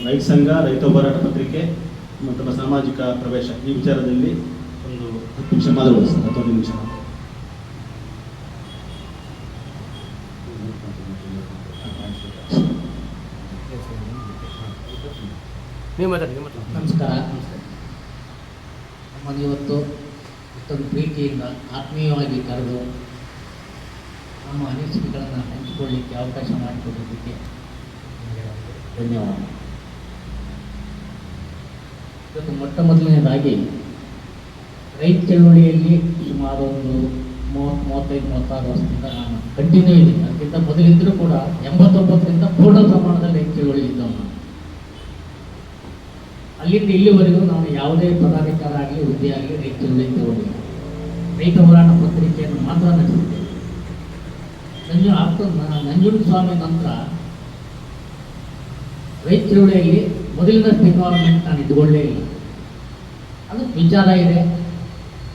ರೈತ ಸಂಘ, ರೈತ ಹೋರಾಟ ಪತ್ರಿಕೆ ಮತ್ತು ಸಾಮಾಜಿಕ ಪ್ರವೇಶ ಈ ವಿಚಾರದಲ್ಲಿ ಒಂದು 10 ನಿಮಿಷ ಮಾತಾಡೋದು ಸರ್. 10 ನಿಮಿಷ ನಮಸ್ಕಾರ. ನಮ್ಮನ್ನು ಇವತ್ತು ಇಷ್ಟೊಂದು ಪ್ರೀತಿಯಿಂದ ಆತ್ಮೀಯವಾಗಿ ಕರೆದು ನಮ್ಮ ಅನಿಸಿಕೆಗಳನ್ನು ಹಂಚಿಕೊಳ್ಳಿಕ್ಕೆ ಅವಕಾಶ ಮಾಡಿಕೊಡೋದಕ್ಕೆ ಧನ್ಯವಾದ. ಇವತ್ತು ಮೊಟ್ಟ ಮೊದಲನೇದಾಗಿ ರೈತ ಚಳುವಳಿಯಲ್ಲಿ ಸುಮಾರು ಒಂದು 30-35-36 ವರ್ಷದಿಂದ ನಾನು ಕಂಟಿನ್ಯೂ ಇದ್ದೀನಿ. ಅದಕ್ಕಿಂತ ಮೊದಲಿದ್ದರೂ ಕೂಡ 89ರಿಂದ ಪೂರ್ಣ ಪ್ರಮಾಣದಲ್ಲಿ ರೈತ ಚಳುವಳಿ ಇದ್ದವು. ನಾನು ಅಲ್ಲಿಂದ ಇಲ್ಲಿವರೆಗೂ ನಾನು ಯಾವುದೇ ಪದಾಧಿಕಾರ ಆಗಲಿ ಹುದ್ದೆ ಆಗಲಿ ರೈತ ಚಳುವಳಿ ತಗೊಂಡಿಲ್ಲ. ರೈತ ಹೋರಾಟ ಪತ್ರಿಕೆಯನ್ನು ಮಾತ್ರ ನಡೆಸಿದ್ದೇನೆ. ನಂಜುಂಡಸ್ವಾಮಿ ನಂತರ ರೈತ ಚಳುವಳಿಯಲ್ಲಿ ಮೊದಲಿನಷ್ಟು ಇನ್ವಾಲ್ವ್ಮೆಂಟ್ ನಾನು ಇಟ್ಕೊಳ್ಳೇ ಇಲ್ಲ. ಅದು ವಿಚಾರ ಇದೆ,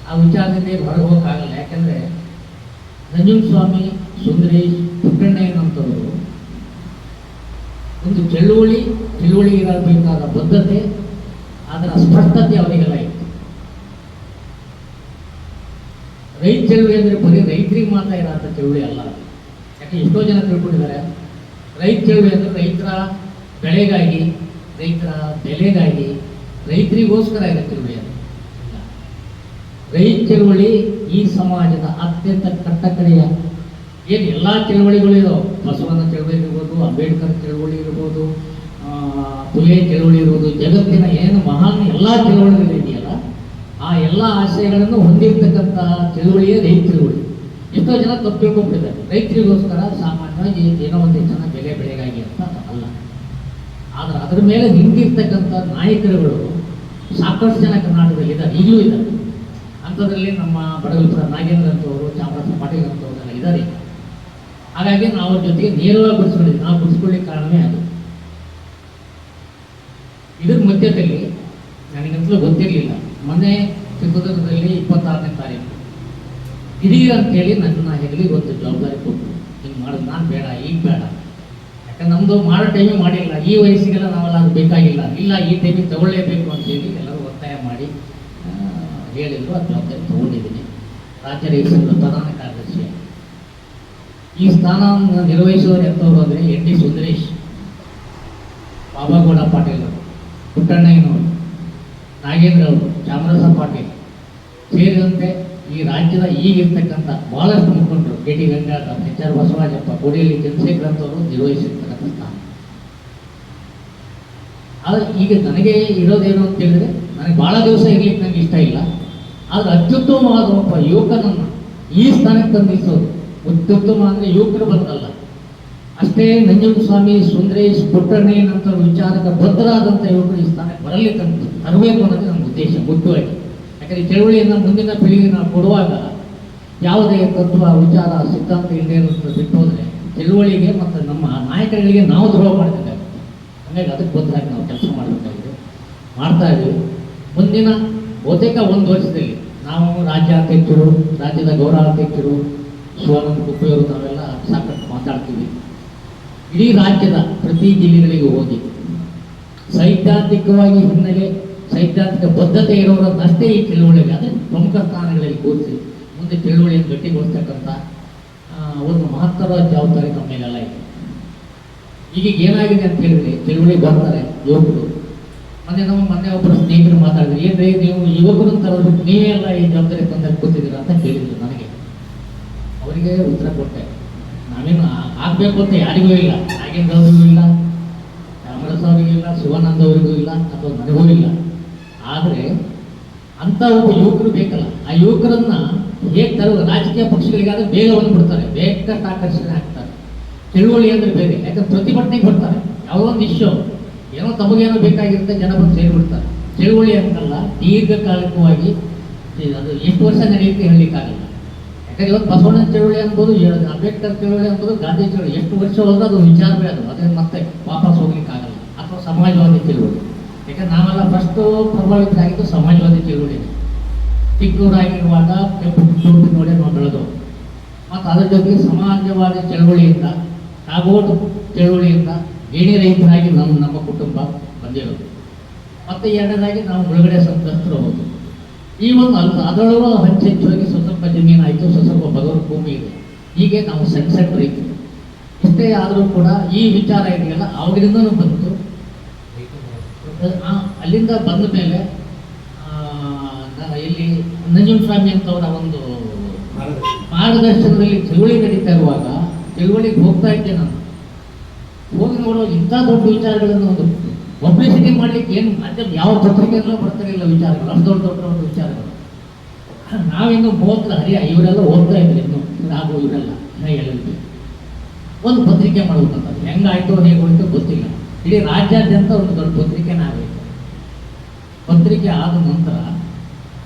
ಆ ವಿಚಾರದಿಂದ ಹೊರಗೆ ಹೋಗೋಕ್ಕಾಗಲ್ಲ. ಯಾಕೆಂದರೆ ನಂಜುಂಡಸ್ವಾಮಿ, ಸುಂದರೇಶ್, ಪುಟ್ಟಣ್ಣಯ್ಯನಂಥವರು ಒಂದು ಚಳುವಳಿ ಇರಬೇಕಾದ ಬದ್ಧತೆ, ಅದರ ಸ್ಪಷ್ಟತೆ ಅವರಿಗೆಲ್ಲ ಇತ್ತು. ರೈತ ಚಳುವಳಿ ಅಂದರೆ ಬರೀ ರೈತರಿಗೆ ಮಾತ್ರ ಇರೋಂಥ ಚಳುವಳಿ ಅಲ್ಲ. ಯಾಕೆ ಎಷ್ಟೋ ಜನ ತಿಳ್ಕೊಂಡಿದ್ದಾರೆ ರೈತ ಚಳುವಳಿ ಅಂದರೆ ರೈತರ ಬೆಳೆಗಾಗಿ, ರೈತರ ಬೆಲೆಗಾಗಿ, ರೈತರಿಗೋಸ್ಕರ ಇರೋ ಚಳುವಳಿ ಅದು. ರೈತ ಚಳುವಳಿ ಈ ಸಮಾಜದ ಅತ್ಯಂತ ಕಟ್ಟಕಡೆಯ ಏನು ಎಲ್ಲ ಚಳುವಳಿಗಳು ಇದಾವೆ. ಬಸವನ ಚಳುವಳಿ ಇರ್ಬೋದು, ಅಂಬೇಡ್ಕರ್ ಚಳುವಳಿ ಇರ್ಬೋದು, ಪುಲೆ ಚಳುವಳಿ ಇರ್ಬೋದು, ಜಗತ್ತಿನ ಏನು ಮಹಾನ್ ಎಲ್ಲ ಚಳುವಳಿಗಳು ಇದೆಯಲ್ಲ, ಆ ಎಲ್ಲ ಆಶಯಗಳನ್ನು ಹೊಂದಿರತಕ್ಕಂಥ ಚಳುವಳಿಯೇ ರೈತ ಚಳುವಳಿ. ಎಷ್ಟೋ ಜನ ತಪ್ಪು ತಿಳ್ಕೊಂಡ್ಬಿಟ್ಟಿದ್ದಾರೆ. ರೈತರಿಗೋಸ್ಕರ ಸಾಮಾನ್ಯವಾಗಿ ಏನೋ ಒಂದು ಜನ ಬೆಳೆಗಾಗಿ ಅಂತ ಅಲ್ಲ. ಆದರೆ ಅದರ ಮೇಲೆ ನಿಂತಿರ್ತಕ್ಕಂಥ ನಾಯಕರುಗಳು ಸಾಕಷ್ಟು ಜನ ಕರ್ನಾಟಕದಲ್ಲಿ ಇದ್ದಾರೆ, ಈಗಲೂ ಇದ್ದಾರೆ. ಅಂಥದ್ರಲ್ಲಿ ನಮ್ಮ ಬಡಗಲ್ಪುರ ನಾಗೇಂದ್ರ ಅಂತವರು, ಚಾಮರಾಜ ಪಾಟೀಲ್ ಅಂತವ್ರೆಲ್ಲ ಇದ್ದಾರೆ. ಹಾಗಾಗಿ ನಾವು ಅವ್ರ ಜೊತೆಗೆ ನೇರವಾಗಿ ಬಿಡಿಸ್ಕೊಂಡಿದ್ವಿ. ನಾವು ಬಿಡಿಸ್ಕೊಳ್ಳಿಕ್ಕೆ ಕಾರಣವೇ ಅದು. ಇದ್ರ ಮಧ್ಯದಲ್ಲಿ ನನಗಂತಲೂ ಗೊತ್ತಿರಲಿಲ್ಲ. ಮೊನ್ನೆ ಚಿತ್ರದುರ್ಗದಲ್ಲಿ 26ನೇ ತಾರೀಕು ಹಿರಿಯರು ಅಂತೇಳಿ ನನ್ನ ಹೆಗಲಿಗೆ ಒಂದು ಜವಾಬ್ದಾರಿ ಕೊಟ್ಟರು. ಹಿಂಗೆ ಮಾಡೋದು ನಾನು ಬೇಡ, ಈಗ ಬೇಡ, ಯಾಕಂದ್ರೆ ನಮ್ಮದು ಮಾಡೋ ಟೈಮೇ ಮಾಡಿಲ್ಲ, ಈ ವಯಸ್ಸಿಗೆಲ್ಲ ನಾವೆಲ್ಲ ಅದು ಬೇಕಾಗಿಲ್ಲ, ಇಲ್ಲ ಈ ಟೈಮಿಗೆ ತಗೊಳ್ಳೇಬೇಕು ಅಂತೇಳಿ ಎಲ್ಲರೂ ಒತ್ತಾಯ ಮಾಡಿ ಹೇಳಿದ್ರು. ಆ ಜವಾಬ್ದಾರಿ ತಗೊಂಡಿದ್ದೀನಿ. ರಾಜ್ಯ ರೈತ ಸಂಘದ ಪ್ರಧಾನ ಕಾರ್ಯದರ್ಶಿ. ಈ ಸ್ಥಾನವನ್ನು ನಿರ್ವಹಿಸುವವರು ಎಂಥವ್ರು ಅಂದರೆ ND ಸುಂದರೇಶ್, ಬಾಬಾಗೌಡ ಪಾಟೀಲ್ ಅವರು, ಪುಟ್ಟಣ್ಣಯ್ಯನವರು, ನಾಗೇಂದ್ರ ಅವರು, ಚಾಮರಾಜ ಪಾಟೀಲ್ ಸೇರಿದಂತೆ ಈ ರಾಜ್ಯದ ಈಗಿರ್ತಕ್ಕಂಥ ಬಹಳಷ್ಟು ಮುಖಂಡರು, KT ಗಂಗಾಧರ್, HR ಬಸವರಾಜಪ್ಪ, ಕೋಡಿಯಲ್ಲಿ ಚಂದ್ರಶೇಖರ್ ಅಂತವರು ನಿರ್ವಹಿಸಿರ್ತಕ್ಕಂಥ ಸ್ಥಾನ. ಆದರೆ ಈಗ ನನಗೆ ಇರೋದೇನು ಅಂತ ಹೇಳಿದ್ರೆ, ನನಗೆ ಭಾಳ ದಿವಸ ಇರ್ಲಿಕ್ಕೆ ನನಗೆ ಇಷ್ಟ ಇಲ್ಲ. ಆದರೆ ಅತ್ಯುತ್ತಮವಾದ ಒಬ್ಬ ಯುವಕನನ್ನು ಈ ಸ್ಥಾನಕ್ಕೆ ತಂದಿಸೋದು, ಅತ್ಯುತ್ತಮ ಅಂದರೆ ಯುವಕರು ಬಂದಲ್ಲ ಅಷ್ಟೇ, ನಂಜುಂಡಸ್ವಾಮಿ, ಸುಂದರೇಶ್, ಪುಟ್ಟಣ್ಣಯ್ಯನಂತರ ವಿಚಾರಕ್ಕೆ ಬದ್ಧರಾದಂಥ ಯುವಕರು ಈ ಸ್ಥಾನಕ್ಕೆ ಬರಲಿ ತರಬೇಕು ಅನ್ನೋದು ನನ್ನ ಉದ್ದೇಶ ಮುಖ್ಯವಾಗಿ. ಯಾಕಂದರೆ ಈ ಚಳುವಳಿಯನ್ನು ಮುಂದಿನ ಪೀಳಿಗೆಗೆ ನಾವು ಕೊಡುವಾಗ ಯಾವುದೇ ತತ್ವ, ವಿಚಾರ, ಸಿದ್ಧಾಂತ ಇಲ್ಲದೆ ಇರೋದನ್ನು ಬಿಟ್ಟು ಹೋದರೆ ಚಳುವಳಿಗೆ ಮತ್ತು ನಮ್ಮ ನಾಯಕರುಗಳಿಗೆ ನಾವು ದ್ರೋಹ ಮಾಡ್ತಿದ್ದೇವೆ. ಹಾಗಾಗಿ ಅದಕ್ಕೆ ಬದ್ಧರಾಗಿ ನಾವು ಕೆಲಸ ಮಾಡಬೇಕಾಗಿದೆ, ಮಾಡ್ತಾ ಇದ್ದೀವಿ. ಮುಂದಿನ ಬಹುತೇಕ 1 ವರ್ಷದಲ್ಲಿ ನಾವು ರಾಜ್ಯಾಧ್ಯಕ್ಷರು, ರಾಜ್ಯದ ಗೌರವಾಧ್ಯಕ್ಷರು, ಶಿವಾನಂದ ಕುಪ್ಪೆಯವರು, ನಾವೆಲ್ಲ ಸಾಕಷ್ಟು ಮಾತಾಡ್ತೀವಿ. ಇಡೀ ರಾಜ್ಯದ ಪ್ರತಿ ಜಿಲ್ಲೆಗಳಿಗೆ ಹೋಗಿ ಸೈದ್ಧಾಂತಿಕವಾಗಿ ಹಿನ್ನೆಲೆ, ಸೈದ್ಧಾಂತಿಕ ಬದ್ಧತೆ ಇರೋರನ್ನಷ್ಟೇ ಈ ಚಳುವಳಿಗೆ ಅದೇ ಪ್ರಮುಖ ಸ್ಥಾನಗಳಲ್ಲಿ ಕೂರಿಸಿ ಮುಂದೆ ಚಳುವಳಿಯನ್ನು ಗಟ್ಟಿಗೊಳಿಸ್ತಕ್ಕಂಥ ಒಂದು ಮಹತ್ತರವಾದ ಜವಾಬ್ದಾರಿ ನಮ್ಮ ಮೇಲೆಲ್ಲ ಇದೆ. ಈಗ ಏನಾಗಿದೆ ಅಂತ ಹೇಳಿದ್ರೆ, ಚಳುವಳಿ ಬರ್ತಾರೆ ಯುವಕರು. ಮೊನ್ನೆ ಒಬ್ಬರು ಸ್ನೇಹಿತರು ಮಾತಾಡಿದ್ರು, ಏನ್ರಿ ನೀವು ಯುವಕರು ತರೋದ್ಬಿಟ್ಟು ನೀವೇ ಎಲ್ಲ ಈ ಜವಾಬ್ದಾರಿ ತಂದಾಗ ಕೂತಿದ್ದೀರ ಅಂತ ಕೇಳಿದ್ರು. ನನಗೆ ಅವರಿಗೆ ಉತ್ತರ ಕೊಟ್ಟೆ, ನಾವೇನು ಆಗಬೇಕು ಅಂತ ಯಾರಿಗೂ ಇಲ್ಲ, ನಾಗೇಂದ್ರ ಅವರಿಗೂ ಇಲ್ಲ, ಚಾಮರಾಜ ಅವರಿಗೂ ಇಲ್ಲ, ಶಿವಾನಂದ ಅವರಿಗೂ ಇಲ್ಲ, ಅಥವಾ ನನಗೂ ಇಲ್ಲ. ಆದರೆ ಅಂಥ ಒಬ್ಬ ಯುವಕರು ಬೇಕಲ್ಲ, ಆ ಯುವಕರನ್ನ ಹೇಗೆ ತರುವ ರಾಜಕೀಯ ಪಕ್ಷಗಳಿಗಾದ್ರೆ ಬೇಗ ಬಂದುಬಿಡ್ತಾರೆ, ಬೇಕಷ್ಟು ಆಕರ್ಷಣೆ ಆಗ್ತಾರೆ. ಚಳುವಳಿ ಅಂದರೆ ಬೇರೆ, ಯಾಕಂದ್ರೆ ಪ್ರತಿಭಟನೆಗೆ ಬರ್ತಾರೆ. ಯಾವುದೋ ಒಂದು ಇಶ್ಯೂ ಏನೋ ತಮಗೇನೋ ಬೇಕಾಗಿರುತ್ತೆ, ಜನ ಬಂದು ಸೇರಿಬಿಡ್ತಾರೆ. ಚಳುವಳಿ ಅಂತಲ್ಲ, ದೀರ್ಘಕಾಲಿಕವಾಗಿ ಅದು ಎಷ್ಟು ವರ್ಷ ನಡೆಯುತ್ತೆ ಹೇಳಲಿಕ್ಕಾಗಲ್ಲ. ಯಾಕಂದ್ರೆ ಇವತ್ತು ಬಸವಣ್ಣ ಚಳುವಳಿ ಅನ್ಬೋದು, ಅಂಬೇಡ್ಕರ್ ಚಳುವಳಿ ಅನ್ಬೋದು, ಗಾಂಧಿ ಚಳುವಳಿ ಎಷ್ಟು ವರ್ಷ ಹೋದ್ರೆ ಅದು ವಿಚಾರವೇ ಅದು, ಅದನ್ನು ಮತ್ತೆ ವಾಪಸ್ ಹೋಗ್ಲಿಕ್ಕಾಗಲ್ಲ. ಅಥವಾ ಸಮಾಜವಾದಿ ಚಳುವಳಿ, ಯಾಕಂದ್ರೆ ನಾವೆಲ್ಲ ಫಸ್ಟು ಪ್ರಭಾವಿತರಾಗಿದ್ದು ಸಮಾಜವಾದಿ ಚಳುವಳಿ. ಚಿಕ್ಕವರಾಗಿರುವಾಗ ಕೆಂಪು ನೋಡಿ ನಾವು ಬೆಳೆದು, ಮತ್ತು ಅದರ ಜೊತೆಗೆ ಸಮಾಜವಾದಿ ಚಳುವಳಿಯಿಂದ, ಕಾಗೋಡು ಚಳುವಳಿಯಿಂದ ಏಣಿ ರಹಿತರಾಗಿ ನಮ್ಮ ಕುಟುಂಬ ಬಂದಿರೋದು. ಮತ್ತು ಎರಡನೇದಾಗಿ ನಾವು ಒಳಗಡೆ ಸಂತ್ರಸ್ತರು ಹೌದು. ಈ ಒಂದು ಅದರೊಳಗೂ ಹೆಚ್ಚೆಚ್ಚುವಾಗಿ ಸ್ವಲ್ಪ ಜಮೀನು ಆಯಿತು, ಸ್ವಲ್ಪ ಬಡವರ ಭೂಮಿ ಇದೆ. ಹೀಗೆ ನಾವು ಸಣ್ಣ ರೈತರು. ಇಷ್ಟೇ ಆದರೂ ಕೂಡ ಈ ವಿಚಾರ ಇದೆಯಲ್ಲ ಅವಾಗಿಂದನೂ ಬಂತು. ಅಲ್ಲಿಂದ ಬಂದ ಮೇಲೆ ಇಲ್ಲಿ ನಂಜುಂಡಸ್ವಾಮಿ ಅಂತವರ ಒಂದು ಮಾರ್ಗದರ್ಶನದಲ್ಲಿ ಚಳುವಳಿ ನಡೀತಾ ಇರುವಾಗ ಚಳುವಳಿಗೆ ಹೋಗ್ತಾ ಇದ್ದೆ ನಾನು. ಹೋಗಿ ನೋಡೋ ಇಂಥ ದೊಡ್ಡ ವಿಚಾರಗಳನ್ನು ಒಂದು ಪಬ್ಲಿಸಿಟಿ ಮಾಡ್ಲಿಕ್ಕೆ ಏನು ಮಾಧ್ಯಮ ಯಾವ ಪತ್ರಿಕೆಯಲ್ಲೂ ಬರ್ತಿರಲಿಲ್ಲ ವಿಚಾರಗಳು, ಅಷ್ಟು ದೊಡ್ಡ ದೊಡ್ಡ ದೊಡ್ಡ ವಿಚಾರಗಳು. ನಾವಿನ್ನು 30 ಇವರೆಲ್ಲ ಓದ್ತಾ ಇದ್ರು, ಇನ್ನು ನಾವು ಇವರೆಲ್ಲ ಹೇಳಿ ಒಂದು ಪತ್ರಿಕೆ ಮಾಡ್ಬೇಕಂತ. ಹೆಂಗಾಯ್ತು ಹೇಗೆ ಹೋಯ್ತು ಗೊತ್ತಿಲ್ಲ. ಇಡೀ ರಾಜ್ಯಾದ್ಯಂತ ಒಂದು ದೊಡ್ಡ ಪತ್ರಿಕೆನೇ ಆಗಬೇಕು. ಪತ್ರಿಕೆ ಆದ ನಂತರ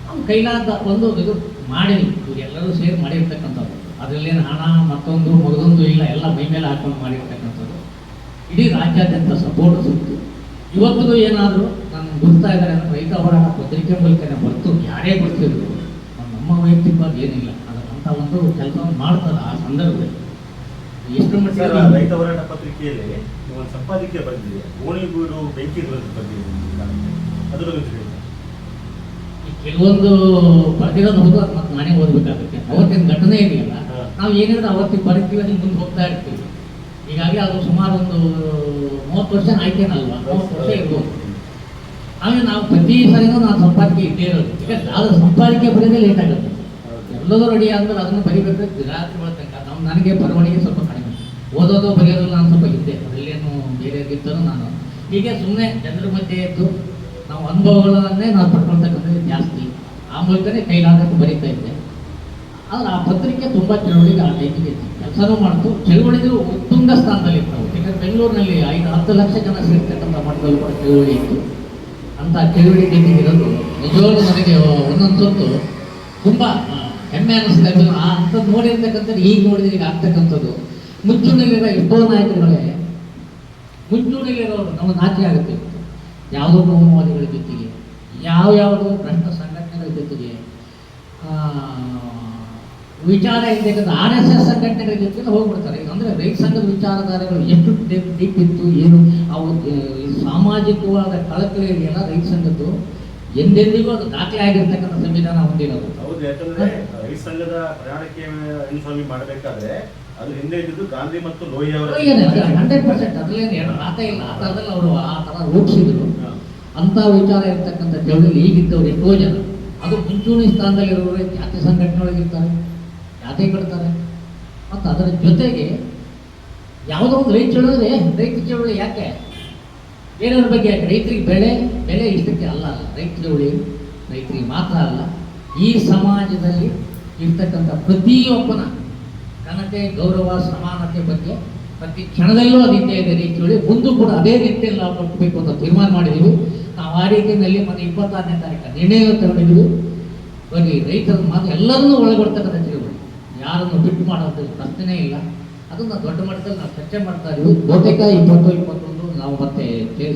ನಮ್ಮ ಕೈಲಾದ ಒಂದು ಇದು ಮಾಡಿದ್ವಿ, ಇವರೆಲ್ಲರೂ ಸೇರಿ ಮಾಡಿರ್ತಕ್ಕಂಥದ್ದು. ಅದರಲ್ಲೇನು ಹಣ ಮತ್ತೊಂದು ಮಗದೊಂದು ಇಲ್ಲ, ಎಲ್ಲ ಮೈ ಮೇಲೆ ಹಾಕೊಂಡು ಮಾಡಿರ್ತಕ್ಕಂಥದ್ದು. ಇಡೀ ರಾಜ್ಯಾದ್ಯಂತ ಸಪೋರ್ಟ್ ಸಿಕ್ತು. ಇವತ್ತಿಗೂ ಏನಾದರೂ ನಾನು ಗುರ್ತಾ ಇದ್ದಾರೆ ಅಂದರೆ ರೈತ ಹೋರಾಟ ಪತ್ರಿಕೆ ಮೂಲಕನೇ ಬರ್ತು, ಯಾರೇ ಬರ್ತಿದ್ರು ನಮ್ಮ ವೈಯಕ್ತಿಕವಾಗಿ ಏನಿಲ್ಲ ಅದರಂಥ ಒಂದು ಕೆಲಸವನ್ನು ಮಾಡ್ತಾರೆ. ಆ ಸಂದರ್ಭದಲ್ಲಿ ಎಷ್ಟು ಮಟ್ಟಿಗೆ ರೈತ ಹೋರಾಟ ಪತ್ರಿಕೆಯಲ್ಲಿ ನೀವು ಒಂದು ಸಂಪಾದಕೀಯ ಬರೆದಿದೆ, ಗೋಣಿಗೂಡು ಬೆಂಕಿ ಬರೆದಿದೆ. ಅದರ ಕೆಲವೊಂದು ಬರೆದಿರೋದು ಹೌದು, ಅದು ಮತ್ತೆ ನಾನೇ ಓದಬೇಕಾಗುತ್ತೆ. ಅವತ್ತಿನ ಘಟನೆ ಇದೆಯಲ್ಲ, ನಾವು ಏನಿದ್ರೆ ಅವತ್ತಿಗೆ ಬರೀತೀವಿ, ಅದಕ್ಕೆ ಮುಂದೆ ಹೋಗ್ತಾ ಇರ್ತೀವಿ. ಹೀಗಾಗಿ ಅದು ಸುಮಾರು ಒಂದು 30 ವರ್ಷ ಆಯ್ತೇನಲ್ವಾ, 30 ವರ್ಷ ಇರ್ಬೋದು. ಆಮೇಲೆ ನಾವು ಪ್ರತಿ ಸರಿನೂ ನಾವು ಸಂಪಾದಕಿ ಇದ್ದೇ ಇರೋದು. ಈಗ ಅದು ಸಂಪಾದಕೀಯ ಬರೀದೇ ಲೇಟ್ ಆಗುತ್ತೆ. ಎಲ್ಲದೂ ರೆಡಿ ಅಂದ್ರೆ ಅದನ್ನು ಬರಿಬೇಕು ರಾತ್ರಿ ತನಕ. ನನಗೆ ಬರವಣಿಗೆ ಸ್ವಲ್ಪ ಕಡಿಮೆ, ಓದೋದು ಬರೆಯೋದು ನಾನು ಸ್ವಲ್ಪ ಇದ್ದೆ, ಅದರಲ್ಲೇನು ಬೇರೆ ಇದ್ದರೂ ನಾನು ಹೀಗೆ ಸುಮ್ಮನೆ ಜನರ ಮಧ್ಯೆ ಇದ್ದು ನಾವು ಅನುಭವಗಳನ್ನೇ ನಾವು ಪಡ್ಕೊಳ್ತಕ್ಕಂಥದ್ದು ಜಾಸ್ತಿ. ಆ ಮೂಲಕನೇ ಕೈಲಾದಕ್ಕೆ ಬರೀತಾ ಇದ್ದೆ. ಆದರೆ ಆ ಪತ್ರಿಕೆ ತುಂಬ ಚಳುವಳಿಗೆ ಆ ಟೈಮಿಗೆ ಕೆಲಸನೂ ಮಾಡ್ತು. ಚಳುವಳಿಗಳು ಉತ್ತುಂಗ ಸ್ಥಾನದಲ್ಲಿ ಇರ್ತವೆ. ಯಾಕಂದರೆ ಬೆಂಗಳೂರಿನಲ್ಲಿ 5-10 ಲಕ್ಷ ಜನ ಸೇರ್ತಕ್ಕಂಥ ಮಟ್ಟದಲ್ಲಿ ಕೂಡ ಚಳುವಳಿ ಇತ್ತು. ಅಂಥ ಚಳುವಳಿ ಇರೋದು ನಿಜವಾಗ್ಲೂ ನನಗೆ ಒಂದೊಂದು ಹೊತ್ತು ತುಂಬ ಹೆಮ್ಮೆ ಅನ್ನಿಸ್ತಾ ಇದ್ದು. ಆ ಅಂಥದ್ದು ನೋಡಿರ್ತಕ್ಕಂಥದ್ದು ಈಗ ನೋಡಿದ್ರೆ ಈಗ ಆಗ್ತಕ್ಕಂಥದ್ದು. ಮುಂಚೂಣಿಲಿರೋ ಎಷ್ಟೋ ನಾಯಕರುಗಳೇ, ಮುಂಚೂಣಿಲಿರೋರು ನಮಗೆ ನಾಚಿಕೆ ಆಗುತ್ತೆ. ಯಾವುದೋ ಕೋಮುವಾದಿಗಳ ಜೊತೆಗೆ, ಯಾವುದೋ ಭ್ರಷ್ಟ ಸಂಘಟನೆಗಳ ಜೊತೆಗೆ ವಿಚಾರ ಇರ್ತಕ್ಕಂಥ RSS ಸಂಘಟನೆಗಳ ಜೊತೆಗೆ ಹೋಗ್ಬಿಡ್ತಾರೆ. ಅಂದರೆ ರೈತ ಸಂಘದ ವಿಚಾರಧಾರೆಗಳು ಎಷ್ಟು ಡೀಪ್ ಇತ್ತು, ಏನು ಅವು ಸಾಮಾಜಿಕವಾದ ಕಳಕಳಿ ಇದೆಯಲ್ಲ ರೈತ ಸಂಘದ್ದು, ಎಂದೆಂದಿಗೂ ಅದು ದಾಖಲೆ ಆಗಿರ್ತಕ್ಕಂಥ ಸಂವಿಧಾನ ಹೊಂದಿರೋದು. ಹೌದು, ಯಾಕಂದ್ರೆ ರೈತ ಸಂಘದ ಪ್ರಣಾಳಿಕೆ ಸ್ವಾಮಿ ಮಾಡಬೇಕಾದ್ರೆ ಅದು ಹಿಂದೆ ಇದ್ದು ಗಾಂಧಿ ಮತ್ತು ಲೋಹಿ ಅವರ 100% ಅದ್ರಲ್ಲೇನು ಮಾತ ಇಲ್ಲ. ಆ ಥರದಲ್ಲಿ ಅವರು ಆ ಥರ ರೂಪಿಸಿದ್ರು. ಅಂಥ ವಿಚಾರ ಇರ್ತಕ್ಕಂಥ ಚಳುವಳಿ ಈಗಿದ್ದವ್ರು ಎಷ್ಟೋ ಜನ ಅದು ಮುಂಚೂಣಿ ಸ್ಥಾನದಲ್ಲಿರೋರು ಜಾತಿ ಸಂಘಟನೆಯೊಳಗಿರ್ತಾರೆ, ಜಾತಿ ಕಟ್ತಾರೆ. ಮತ್ತು ಅದರ ಜೊತೆಗೆ ಯಾವುದೋ ಒಂದು ರೈತ ಚಳುವಳಿ, ರೈತ ಚಳುವಳಿ ಯಾಕೆ ಬೇರೆಯವ್ರ ಬಗ್ಗೆ ಯಾಕೆ? ರೈತರಿಗೆ ಬೆಲೆ ಇಷ್ಟಕ್ಕೆ ಅಲ್ಲ. ರೈತ ಚಳುವಳಿ ರೈತರಿಗೆ ಮಾತ್ರ ಅಲ್ಲ, ಈ ಸಮಾಜದಲ್ಲಿ ಇರ್ತಕ್ಕಂಥ ಪ್ರತಿಯೊಬ್ಬನ ಘನತೆ, ಗೌರವ, ಸಮಾನತೆ ಬಗ್ಗೆ ಪ್ರತಿ ಕ್ಷಣದಲ್ಲೂ ಅದಿದ್ದೇ ಇದೆ. ರೈತ ಚಳುವಳಿ ಮುಂದೂ ಕೂಡ ಅದೇ ರೀತಿಯಲ್ಲಿ ನಾವು ಕೊಟ್ಟಬೇಕು ಅಂತ ತೀರ್ಮಾನ ಮಾಡಿದ್ದೀವಿ. ನಾವು ಆ ರೀತಿಯಲ್ಲಿ ಮೊನ್ನೆ 26ನೇ ತಾರೀಕು ನಿರ್ಣಯ ತಗೊಂಡಿದ್ದೀವಿ. ಬರೀ ರೈತರ ಮಾತು ಎಲ್ಲರನ್ನೂ ಒಳಗೊಡ್ತಕ್ಕಂಥ ಚಳುವಳಿ, ಯಾರನ್ನು ಬಿಟ್ಟು ಮಾಡೋದು ಪ್ರಶ್ನೆನೇ ಇಲ್ಲ. ಅದನ್ನು ದೊಡ್ಡ ಮಟ್ಟದಲ್ಲಿ ನಾವು ಚರ್ಚೆ ಮಾಡ್ತಾ ಇದ್ದೀವಿ. ಬಹುತೇಕ 20-21 ನಾವು ಮತ್ತೆ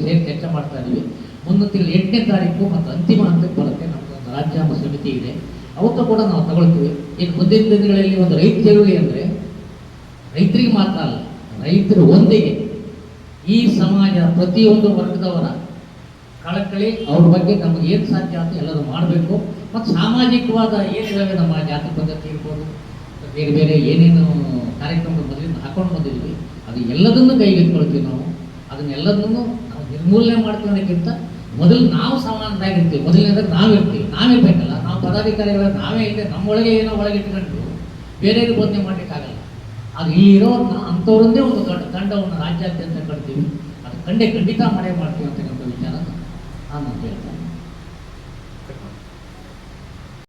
ಸೇರಿ ಚರ್ಚೆ ಮಾಡ್ತಾ ಇದ್ದೀವಿ. ಮುಂದಿನ ತಿಂಗಳು 8ನೇ ತಾರೀಕು ಮತ್ತು ಅಂತಿಮ ಹಂತಕ್ಕೆ ಬರುತ್ತೆ. ನಮ್ಮದೊಂದು ರಾಜ್ಯಾಂಗ ಸಮಿತಿ ಇದೆ, ಅವತ್ತು ಕೂಡ ನಾವು ತಗೊಳ್ತೀವಿ. ಈಗ ಮುಂದಿನ ದಿನಗಳಲ್ಲಿ ಒಂದು ರೈತ ಚಳುವಳಿ ಅಂದರೆ ರೈತರಿಗೆ ಮಾತ್ರ ಅಲ್ಲ, ರೈತರು ಒಂದಿಗೆ ಈ ಸಮಾಜದ ಪ್ರತಿಯೊಂದು ವರ್ಗದವರ ಕಳಕಳಿ, ಅವ್ರ ಬಗ್ಗೆ ನಮಗೆ ಏನು ಸಾಧ್ಯ ಅಂತ ಎಲ್ಲರೂ ಮಾಡಬೇಕು. ಮತ್ತು ಸಾಮಾಜಿಕವಾದ ಏನಿದ್ದಾವೆ ನಮ್ಮ ಜಾತಿ ಪದ್ಧತಿ ಇರ್ಬೋದು, ಬೇರೆ ಬೇರೆ ಏನೇನು ಕಾರ್ಯಕ್ರಮದ ಮೊದಲಿಂದ ಹಾಕೊಂಡು ಬಂದಿದ್ವಿ, ಅದು ಎಲ್ಲದನ್ನು ಕೈಗೆತ್ಕೊಳ್ತೀವಿ ನಾವು. ಅದನ್ನೆಲ್ಲದನ್ನು ನಾವು ನಿರ್ಮೂಲನೆ ಮಾಡ್ಕೊಳ್ಳೋದಕ್ಕಿಂತ ಮೊದಲು ನಾವು ಸಮಾನರಾಗಿರ್ತೀವಿ. ಮೊದಲನೇದಾಗಿ ನಾವಿರ್ತೀವಿ, ನಾವಿರ್ಬೇಕಲ್ಲ. ನಾವು ಪದಾಧಿಕಾರಿಗಳ ನಾವೇ ಇದೆ, ನಮ್ಮೊಳಗೆ ಏನೋ ಒಳಗಿಟ್ಕೊಂಡು ಬೇರೆಯವ್ರಿಗೆ ಬೋಧನೆ ಮಾಡಲಿಕ್ಕಾಗಲ್ಲ. ಅದು ಇಲ್ಲಿರೋರನ್ನ ಅಂಥವ್ರನ್ನೇ ಒಂದು ದೊಡ್ಡ ತಂಡವನ್ನು ರಾಜ್ಯಾದ್ಯಂತ ಕಟ್ತೀವಿ. ಅದು ಖಂಡಿತ ಮಾಡೇ ಮಾಡ್ತೀವಿ ಅಂತಕ್ಕಂಥ ವಿಚಾರ ನಾನು ಹೇಳ್ತೇನೆ.